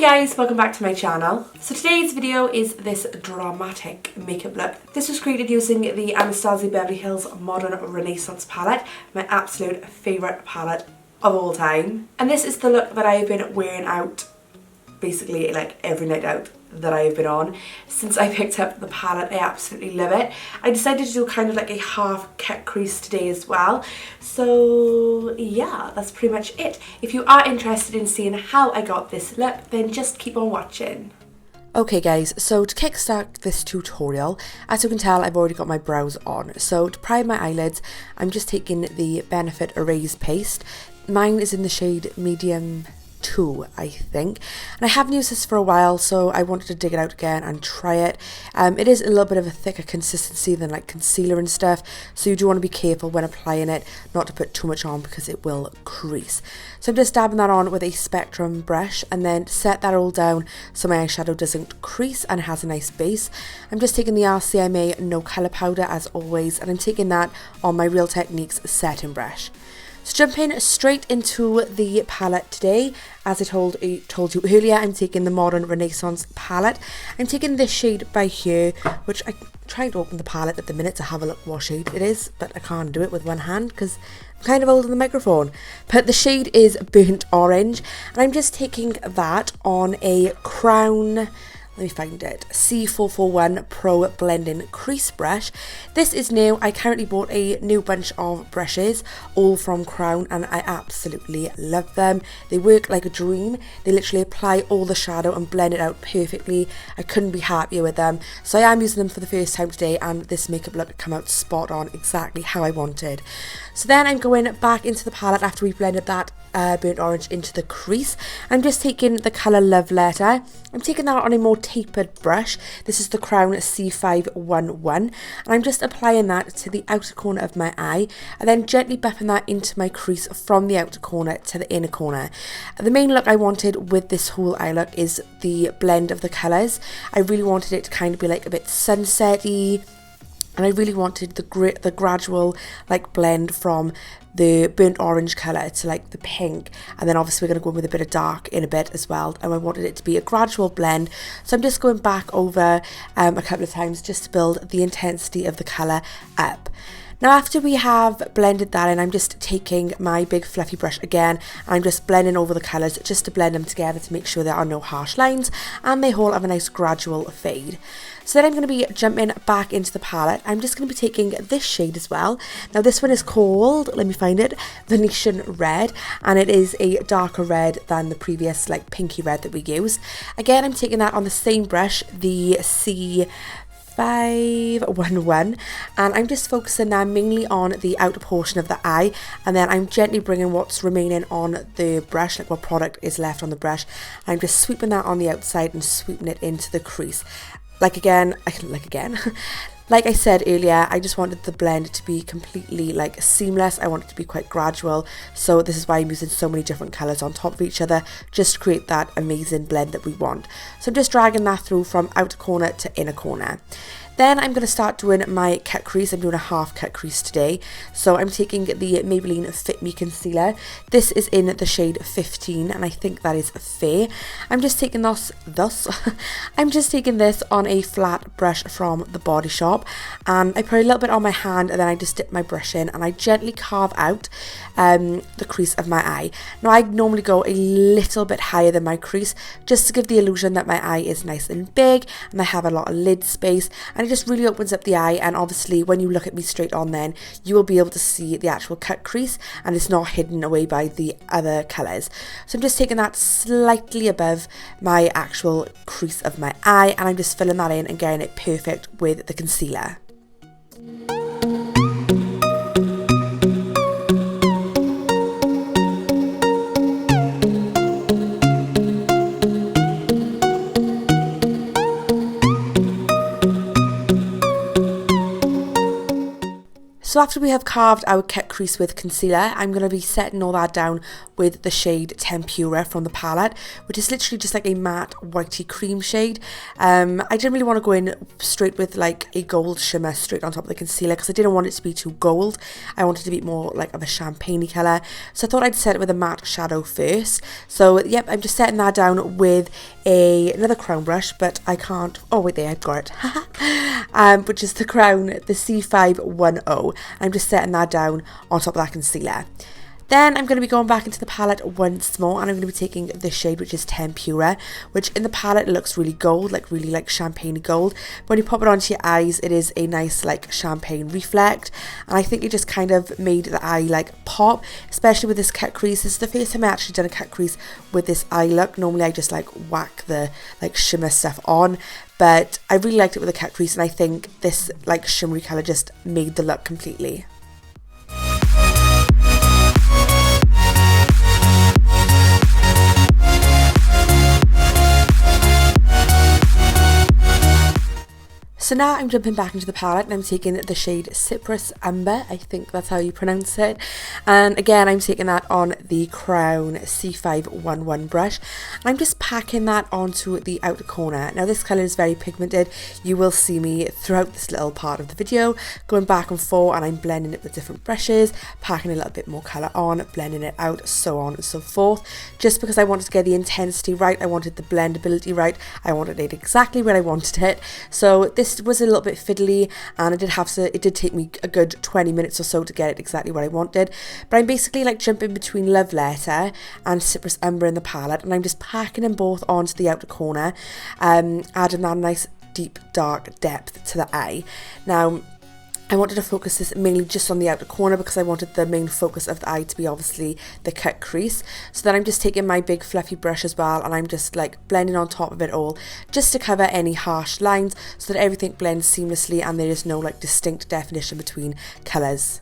guys, welcome back to my channel. So today's video is this dramatic makeup look. This was created using the Anastasia Beverly Hills Modern Renaissance palette, my absolute favourite palette of all time. And this is the look that I have been wearing out basically like every night out that I have been on since I picked up the palette. I absolutely love it. I decided to do kind of like a half cut crease today as well. So yeah, that's pretty much it. If you are interested in seeing how I got this look, then just keep on watching. Okay guys, so to kickstart this tutorial, as you can tell I've already got my brows on. So to prime my eyelids, I'm just taking the Benefit Erase Paste. Mine is in the shade Medium 2, I think, and I haven't used this for a while, so I wanted to dig it out again and try it. It is a little bit of a thicker consistency than like concealer and stuff, so you do want to be careful when applying it not to put too much on because it will crease. So I'm just dabbing that on with a Spectrum brush and then set that all down so my eyeshadow doesn't crease and has a nice base. I'm just taking the RCMA No Colour Powder as always, and I'm taking that on my Real Techniques setting brush. So jumping straight into the palette today, as I told you earlier, I'm taking the Modern Renaissance palette. I'm taking this shade by here, which I tried to open the palette at the minute to have a look what shade it is, but I can't do it with one hand because I'm kind of holding the microphone. But the shade is Burnt Orange, and I'm just taking that on a Crown, let me find it, C441 Pro Blending Crease Brush. This is new. I currently bought a new bunch of brushes, all from Crown, and I absolutely love them. They work like a dream. They literally apply all the shadow and blend it out perfectly. I couldn't be happier with them. So I am using them for the first time today, and this makeup look come out spot on, exactly how I wanted. So then I'm going back into the palette after we blended that burnt orange into the crease. I'm just taking the colour Love Letter. I'm taking that on a more tapered brush. This is the Crown C511, and I'm just applying that to the outer corner of my eye and then gently buffing that into my crease from the outer corner to the inner corner. The main look I wanted with this whole eye look is the blend of the colours. I really wanted it to kind of be like a bit sunset-y, and I really wanted the gradual like blend from the burnt orange colour to like the pink, and then obviously we're going to go in with a bit of dark in a bit as well, and I wanted it to be a gradual blend. So I'm just going back over a couple of times just to build the intensity of the colour up. Now after we have blended that in, I'm just taking my big fluffy brush again, and I'm just blending over the colours just to blend them together to make sure there are no harsh lines and they all have a nice gradual fade. So then I'm going to be jumping back into the palette. I'm just going to be taking this shade as well. Now this one is called, let me find it, Venetian Red, and it is a darker red than the previous like pinky red that we used. Again, I'm taking that on the same brush, the C511, and I'm just focusing now mainly on the outer portion of the eye, and then I'm gently bringing what's remaining on the brush, like what product is left on the brush. I'm just sweeping that on the outside and sweeping it into the crease. Like I said earlier, I just wanted the blend to be completely like seamless. I want it to be quite gradual, so this is why I'm using so many different colours on top of each other, just to create that amazing blend that we want. So I'm just dragging that through from outer corner to inner corner. Then I'm going to start doing my cut crease. I'm doing a half cut crease today. So I'm taking the Maybelline Fit Me Concealer. This is in the shade 15, and I think that is fair. I'm just taking I'm just taking this on a flat brush from the Body Shop, and I put a little bit on my hand, and then I just dip my brush in and I gently carve out the crease of my eye. Now I normally go a little bit higher than my crease just to give the illusion that my eye is nice and big and I have a lot of lid space, and it just really opens up the eye, and obviously when you look at me straight on then you will be able to see the actual cut crease and it's not hidden away by the other colours. So I'm just taking that slightly above my actual crease of my eye, and I'm just filling that in and getting it perfect with the concealer. So after we have carved our cut crease with concealer, I'm going to be setting all that down with the shade Tempura from the palette, which is literally just like a matte whitey cream shade. I didn't really want to go in straight with like a gold shimmer straight on top of the concealer because I didn't want it to be too gold. I wanted it to be more like of a champagne-y colour. So I thought I'd set it with a matte shadow first. So yep, I'm just setting that down with another crown brush, but I can't, oh wait there, I've got it. Which is the Crown, the C510. I'm just setting that down on top of that concealer. Then I'm going to be going back into the palette once more, and I'm going to be taking the shade which is Tempura, which in the palette looks really gold, like really like champagne gold. But when you pop it onto your eyes, it is a nice like champagne reflect, and I think it just kind of made the eye like pop, especially with this cut crease. This is the first time I actually done a cut crease with this eye look. Normally I just like whack the like shimmer stuff on, but I really liked it with the cut crease, and I think this like shimmery colour just made the look completely. So now I'm jumping back into the palette and I'm taking the shade CYPRUS Umber, I think that's how you pronounce it. And again, I'm taking that on the Crown C511 brush. I'm just packing that onto the outer corner. Now this colour is very pigmented. You will see me throughout this little part of the video going back and forth, and I'm blending it with different brushes, packing a little bit more colour on, blending it out, so on and so forth. Just because I wanted to get the intensity right, I wanted the blendability right, I wanted it exactly where I wanted it. So this was a little bit fiddly, and it did take me a good 20 minutes or so to get it exactly what I wanted. But I'm basically like jumping between Love Letter and CYPRUS Umber in the palette, and I'm just packing them both onto the outer corner, adding that nice deep dark depth to the eye. Now I wanted to focus this mainly just on the outer corner because I wanted the main focus of the eye to be obviously the cut crease. So then I'm just taking my big fluffy brush as well, and I'm just like blending on top of it all just to cover any harsh lines so that everything blends seamlessly and there is no like distinct definition between colours.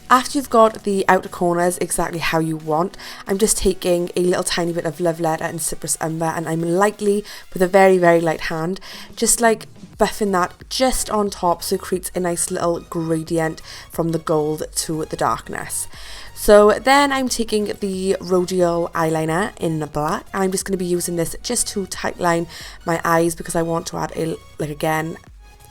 After you've got the outer corners exactly how you want, I'm just taking a little tiny bit of Love Letter and CYPRUS Umber, and I'm lightly, with a very, very light hand, just like buffing that just on top so it creates a nice little gradient from the gold to the darkness. So then I'm taking the Rodial eyeliner in the black, and I'm just going to be using this just to tightline my eyes because I want to add a, like again,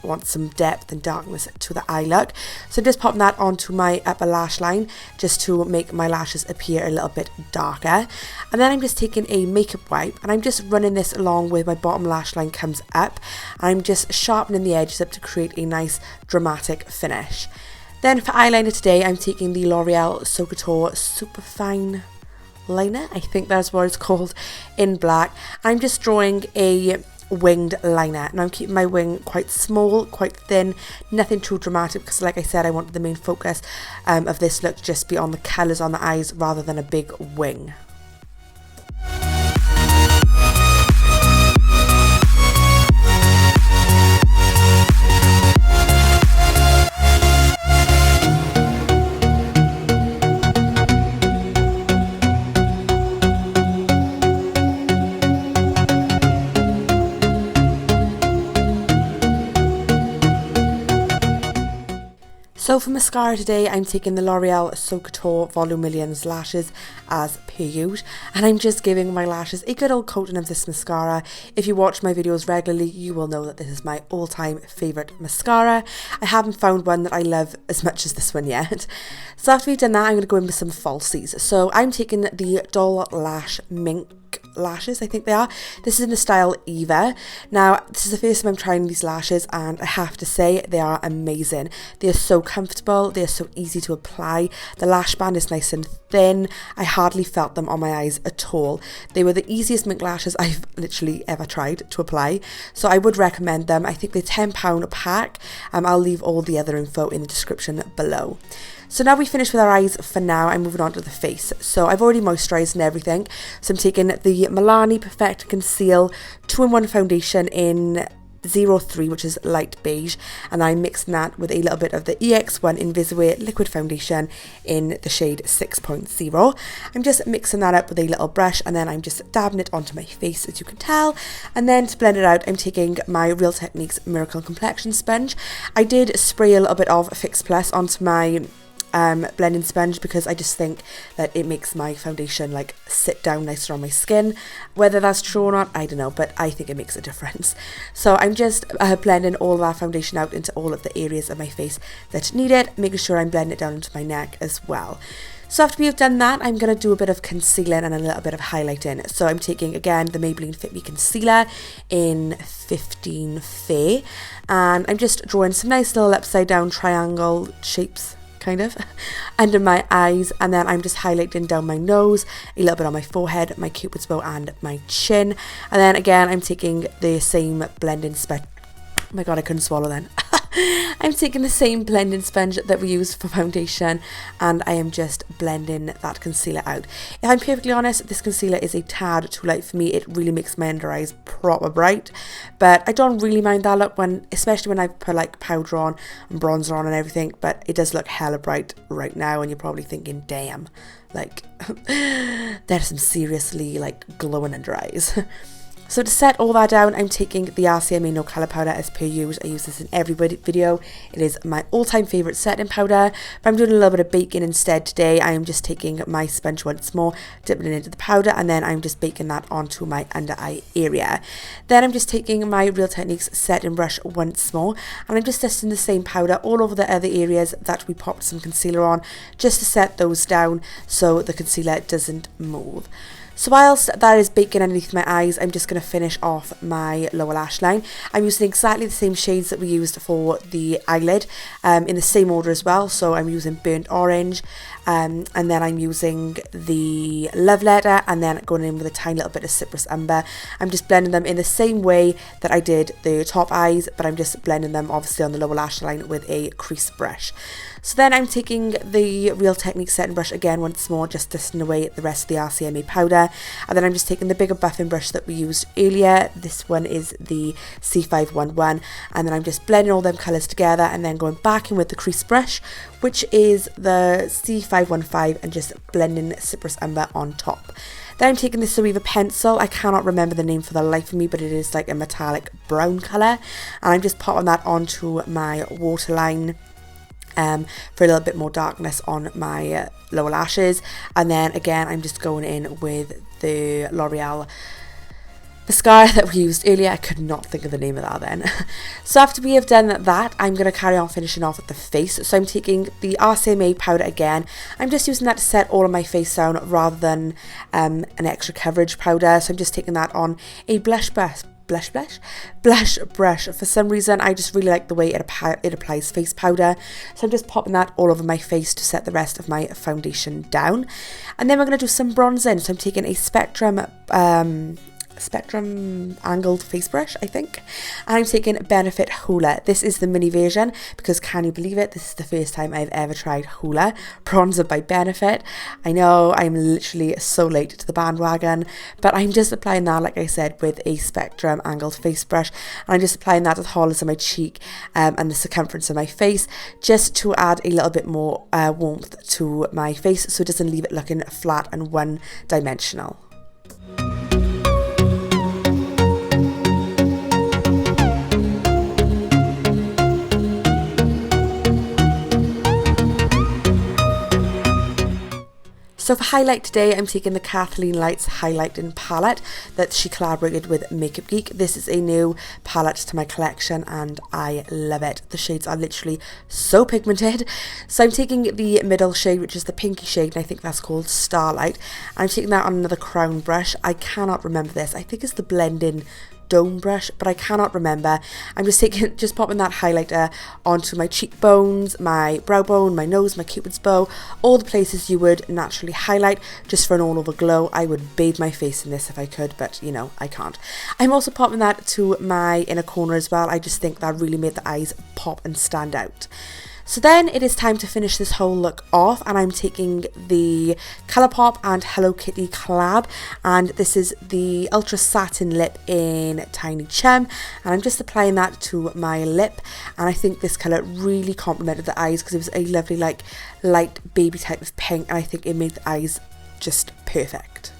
want some depth and darkness to the eye look. So just popping that onto my upper lash line just to make my lashes appear a little bit darker. And then I'm just taking a makeup wipe and I'm just running this along where my bottom lash line comes up. I'm just sharpening the edges up to create a nice dramatic finish. Then for eyeliner today, I'm taking the L'Oreal Couture Superfine liner, I think that's what it's called, in black. I'm just drawing a winged liner, and I'm keeping my wing quite small, quite thin, nothing too dramatic because like I said, I wanted the main focus of this look just be on the colours on the eyes rather than a big wing. So for mascara today, I'm taking the L'Oreal Couture Volum Millions lashes as per usual, and I'm just giving my lashes a good old coating of this mascara. If you watch my videos regularly, you will know that this is my all-time favourite mascara. I haven't found one that I love as much as this one yet. So after we've done that, I'm going to go in with some falsies. So I'm taking the Doll Lash Mink lashes, I think they are. This is in the style Eva. Now this is the first time I'm trying these lashes, and I have to say they are amazing. They are so comfortable, they are so easy to apply. The lash band is nice and thin. I hardly felt them on my eyes at all. They were the easiest mink lashes I've literally ever tried to apply, so I would recommend them. I think they're £10 a pack. I'll leave all the other info in the description below. So now we finished with our eyes for now. I'm moving on to the face. So I've already moisturised and everything. So I'm taking the Milani Perfect Conceal 2-in-1 foundation in 03, which is light beige, and I'm mixing that with a little bit of the EX1 Invisiwear liquid foundation in the shade 6.0. I'm just mixing that up with a little brush, and then I'm just dabbing it onto my face, as you can tell. And then to blend it out, I'm taking my Real Techniques Miracle Complexion Sponge. I did spray a little bit of Fix Plus onto my blending sponge because I just think that it makes my foundation like sit down nicer on my skin. Whether that's true or not, I don't know, but I think it makes a difference. So I'm just blending all of that foundation out into all of the areas of my face that need it, making sure I'm blending it down into my neck as well. So after we've done that, I'm going to do a bit of concealing and a little bit of highlighting. So I'm taking, again, the Maybelline Fit Me Concealer in 15 Fair, and I'm just drawing some nice little upside down triangle shapes, kind of, under my eyes, and then I'm just highlighting down my nose, a little bit on my forehead, my cupid's bow and my chin. And then again, I'm taking the same blending sponge. Oh my god, I couldn't swallow then. I'm taking the same blending sponge that we use for foundation, and I am just blending that concealer out. If I'm perfectly honest, this concealer is a tad too light for me. It really makes my under eyes proper bright, but I don't really mind that look, especially when I put like powder on and bronzer on and everything. But it does look hella bright right now, and you're probably thinking, damn, like there's some seriously like glowing under eyes. So to set all that down, I'm taking the RCMA No Colour Powder as per usual. I use this in every video. It is my all-time favourite setting powder, but I'm doing a little bit of baking instead today. I am just taking my sponge once more, dipping it into the powder, and then I'm just baking that onto my under eye area. Then I'm just taking my Real Techniques setting brush once more, and I'm just dusting the same powder all over the other areas that we popped some concealer on, just to set those down so the concealer doesn't move. So whilst that is baking underneath my eyes, I'm just going to finish off my lower lash line. I'm using exactly the same shades that we used for the eyelid, in the same order as well. So I'm using Burnt Orange, and then I'm using the Love Letter, and then going in with a tiny little bit of Cyprus Umber. I'm just blending them in the same way that I did the top eyes, but I'm just blending them obviously on the lower lash line with a crease brush. So then I'm taking the Real Techniques setting brush again once more, just dusting away the rest of the RCMA powder, and then I'm just taking the bigger buffing brush that we used earlier. This one is the C511, and then I'm just blending all them colours together, and then going back in with the crease brush, which is the C515, and just blending Cyprus Umber on top. Then I'm taking the Zoeva pencil. I cannot remember the name for the life of me, but it is like a metallic brown colour, and I'm just popping that onto my waterline for a little bit more darkness on my lower lashes. And then again, I'm just going in with the L'Oreal mascara that we used earlier. I could not think of the name of that then. So after we have done that, I'm going to carry on finishing off with the face. So I'm taking the RCMA powder again. I'm just using that to set all of my face down rather than an extra coverage powder. So I'm just taking that on a blush brush. For some reason, I just really like the way it applies face powder, so I'm just popping that all over my face to set the rest of my foundation down. And then we're going to do some bronzing. So I'm taking a Spectrum angled face brush, I think, and I'm taking Benefit HOOLA. This is the mini version because, can you believe it, this is the first time I've ever tried HOOLA bronzer by Benefit. I know I'm literally so late to the bandwagon, but I'm just applying that, like I said, with a Spectrum angled face brush, and I'm just applying that to the hollows of my cheek and the circumference of my face, just to add a little bit more warmth to my face, so it doesn't leave it looking flat and one-dimensional. So for highlight today, I'm taking the Kathleen Lights Highlighting Palette that she collaborated with Makeup Geek. This is a new palette to my collection and I love it. The shades are literally so pigmented. So I'm taking the middle shade, which is the pinky shade, and I think that's called Starlight. I'm taking that on another crown brush. I cannot remember this. I think it's the blending dome brush, but I cannot remember. I'm just popping that highlighter onto my cheekbones, my brow bone, my nose, my cupid's bow, all the places you would naturally highlight, just for an all over glow. I would bathe my face in this if I could, but you know, I can't. I'm also popping that to my inner corner as well. I just think that really made the eyes pop and stand out. So then it is time to finish this whole look off, and I'm taking the Colourpop and Hello Kitty collab, and this is the Ultra Satin Lip in Tiny CHUM, and I'm just applying that to my lip, and I think this colour really complemented the eyes because it was a lovely like light baby type of pink, and I think it made the eyes just perfect.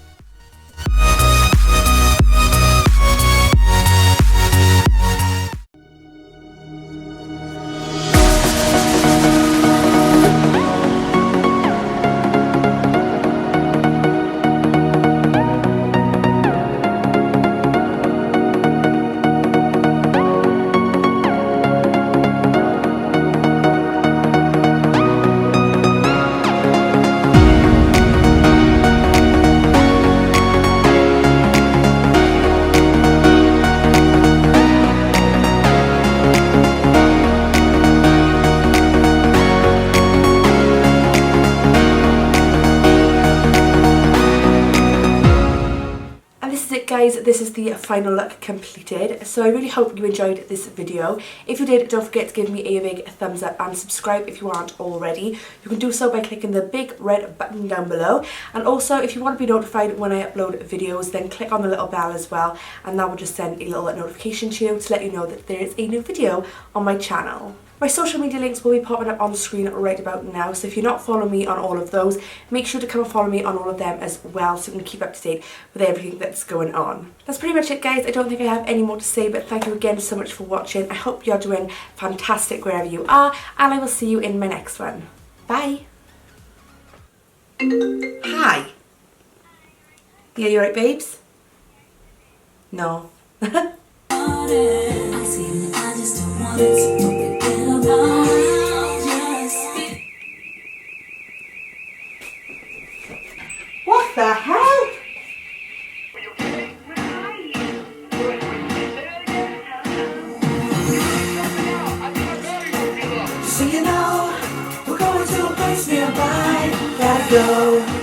Guys, this is the final look completed, so I really hope you enjoyed this video. If you did, don't forget to give me a big thumbs up and subscribe if you aren't already. You can do so by clicking the big red button down below, and also if you want to be notified when I upload videos, then click on the little bell as well, and that will just send a little notification to you to let you know that there is a new video on my channel. My social media links will be popping up on the screen right about now, so if you're not following me on all of those, make sure to come and follow me on all of them as well so you can keep up to date with everything that's going on. That's pretty much it, guys. I don't think I have any more to say, but thank you again so much for watching. I hope you're doing fantastic wherever you are, and I will see you in my next one. Bye! Hi! Yeah, you alright, babes? No. What the hell? So you know, we're going to a place nearby. Gotta go.